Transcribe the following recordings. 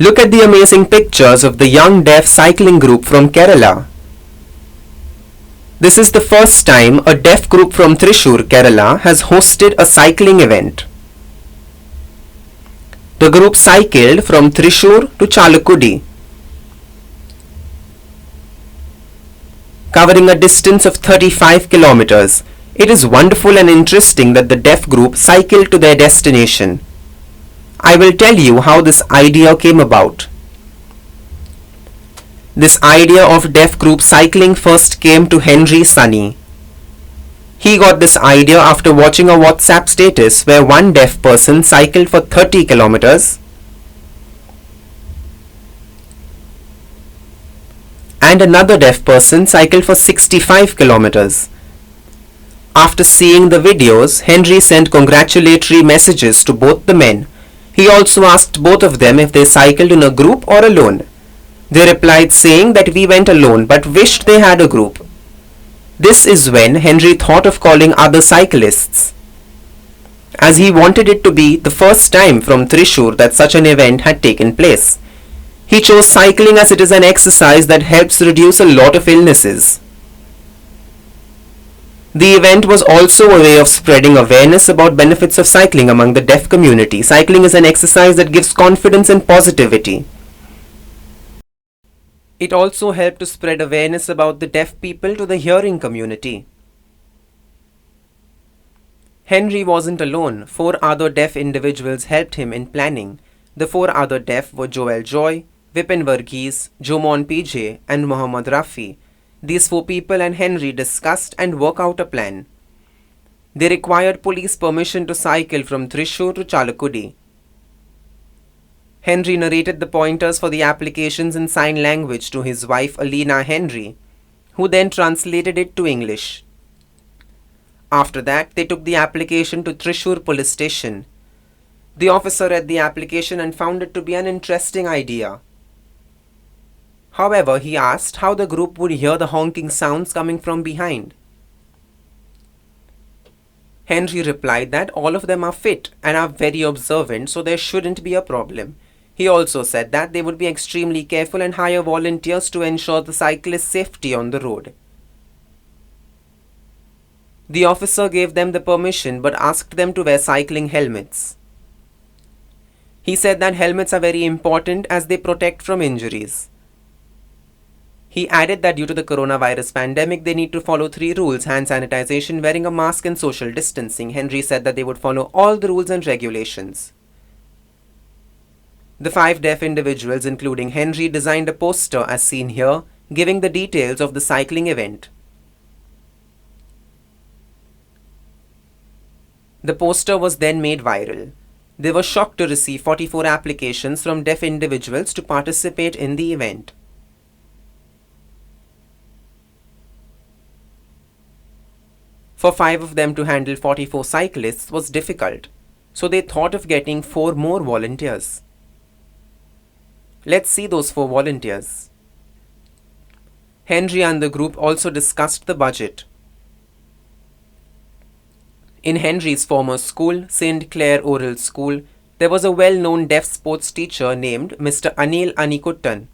Look at the amazing pictures of the young deaf cycling group from Kerala. This is the first time a deaf group from Thrissur, Kerala has hosted a cycling event. The group cycled from Thrissur to Chalakudy, covering a distance of 35 kilometers. It is wonderful and interesting that the deaf group cycled to their destination. I will tell you how this idea came about. This idea of deaf group cycling first came to Henry Sunny. He got this idea after watching a WhatsApp status where one deaf person cycled for 30 kilometers and another deaf person cycled for 65 kilometers. After seeing the videos, Henry sent congratulatory messages to both the men. He also asked both of them if they cycled in a group or alone. They replied saying that we went alone but wished they had a group. This is when Henry thought of calling other cyclists, as he wanted it to be the first time from Thrissur that such an event had taken place. He chose cycling as it is an exercise that helps reduce a lot of illnesses. The event was also a way of spreading awareness about benefits of cycling among the deaf community. Cycling is an exercise that gives confidence and positivity. It also helped to spread awareness about the deaf people to the hearing community. Henry wasn't alone. 4 other deaf individuals helped him in planning. The 4 other deaf were Joy, Vipin Varghese, Joemon P and Muhammad Rafi. These 4 people and Henry discussed and worked out a plan. They required police permission to cycle from Thrissur to Chalakudy. Henry narrated the pointers for the applications in sign language to his wife Aleena Henry, who then translated it to English. After that, they took the application to Thrissur police station. The officer read the application and found it to be an interesting idea. However, he asked how the group would hear the honking sounds coming from behind. Henry replied that all of them are fit and are very observant, so there shouldn't be a problem. He also said that they would be extremely careful and hire volunteers to ensure the cyclist's safety on the road. The officer gave them the permission but asked them to wear cycling helmets. He said that helmets are very important as they protect from injuries. He added that due to the coronavirus pandemic, they need to follow 3 rules: hand sanitization, wearing a mask and social distancing. Henry said that they would follow all the rules and regulations. The 5 deaf individuals, including Henry, designed a poster as seen here, giving the details of the cycling event. The poster was then made viral. They were shocked to receive 44 applications from deaf individuals to participate in the event. For 5 of them to handle 44 cyclists was difficult, so they thought of getting 4 more volunteers. Let's see those 4 volunteers. Henry and the group also discussed the budget. In Henry's former school, St.Clare Oral School, there was a well-known deaf sports teacher named Mr. Anil Anikuttan.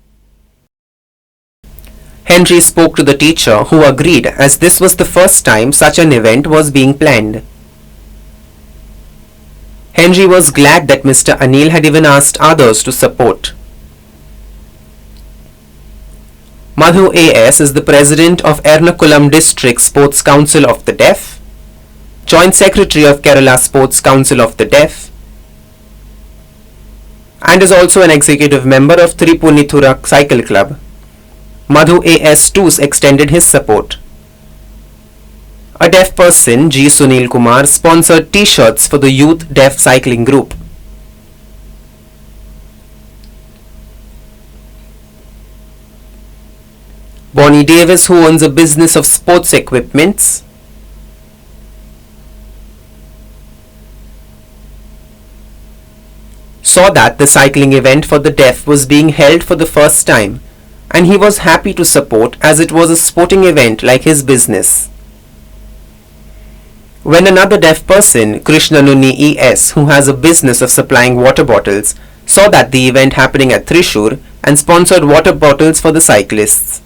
Henry spoke to the teacher, who agreed, as this was the first time such an event was being planned. Henry was glad that Mr. Anil had even asked others to support. Madhu AS is the President of Ernakulam District Sports Council of the Deaf, Joint Secretary of Kerala Sports Council of the Deaf, and is also an executive member of Thrissur Cycle Club. Madhu AS too extended his support. A deaf person, G. Sunil Kumar, sponsored T-shirts for the Youth Deaf Cycling Group. Bony Davis, who owns a business of sports equipments, saw that the cycling event for the deaf was being held for the first time, and he was happy to support as it was a sporting event like his business. When another deaf person, Krishnanuni ES, who has a business of supplying water bottles, saw that the event happening at Thrissur and sponsored water bottles for the cyclists.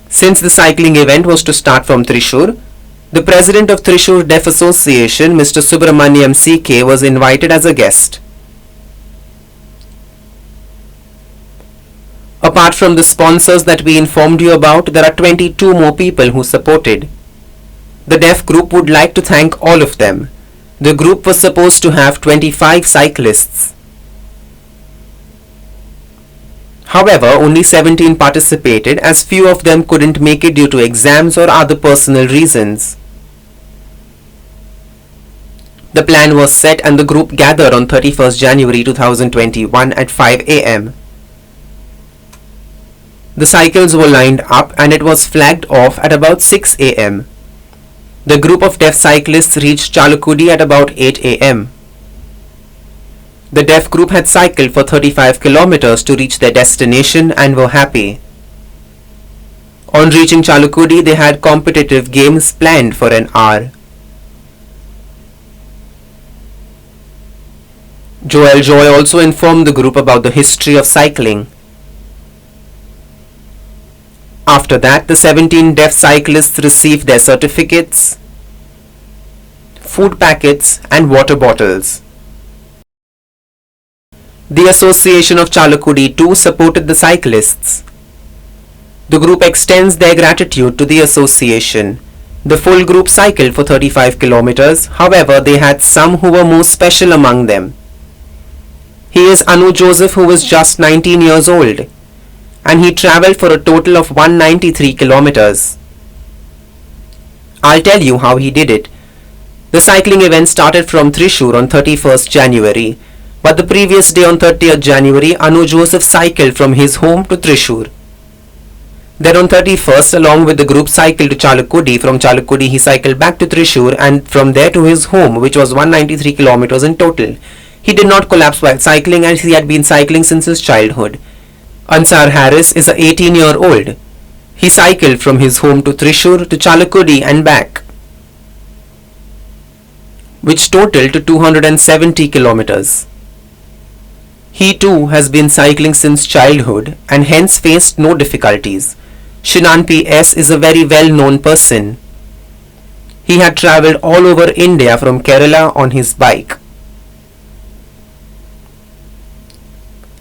Since the cycling event was to start from Thrissur, the president of Thrissur Deaf Association, Mr. Subramanian CK, was invited as a guest. Apart from the sponsors that we informed you about, there are 22 more people who supported. The deaf group would like to thank all of them. The group was supposed to have 25 cyclists. However, only 17 participated as few of them couldn't make it due to exams or other personal reasons. The plan was set and the group gathered on 31st January 2021 at 5 am. The cycles were lined up and it was flagged off at about 6 am. The group of deaf cyclists reached Chalakudy at about 8 am. The deaf group had cycled for 35 kilometers to reach their destination and were happy. On reaching Chalakudy, they had competitive games planned for an hour. Joy also informed the group about the history of cycling. After that, the 17 deaf cyclists received their certificates, food packets and water bottles. The Association of Chalakudy too supported the cyclists. The group extends their gratitude to the association. The full group cycled for 35 kilometers, however they had some who were more special among them. He is Anu Joseph, who was just 19 years old, and he travelled for a total of 193 kilometers. I'll tell you how he did it. The cycling event started from Thrissur on 31st January, but the previous day on 30th January, Anu Joseph cycled from his home to Thrissur. Then on 31st, along with the group, cycled to Chalakudy. From Chalakudy, he cycled back to Thrissur and from there to his home, which was 193 kilometers in total. He did not collapse while cycling as he had been cycling since his childhood. Ansar Haris is an 18-year-old. He cycled from his home to Thrissur to Chalakudy and back, which totaled to 270 kilometers. He too has been cycling since childhood and hence faced no difficulties. Shinan P.S. is a very well-known person. He had travelled all over India from Kerala on his bike.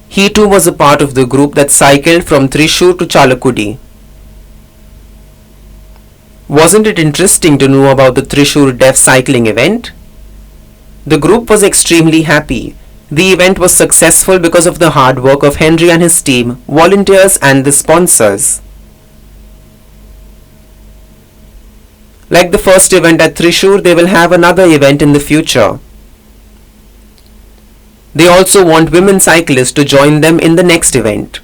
He too was a part of the group that cycled from Thrissur to Chalakudy. Wasn't it interesting to know about the Thrissur Deaf cycling event? The group was extremely happy. The event was successful because of the hard work of Henry and his team, volunteers and the sponsors. Like the first event at Thrissur, they will have another event in the future. They also want women cyclists to join them in the next event.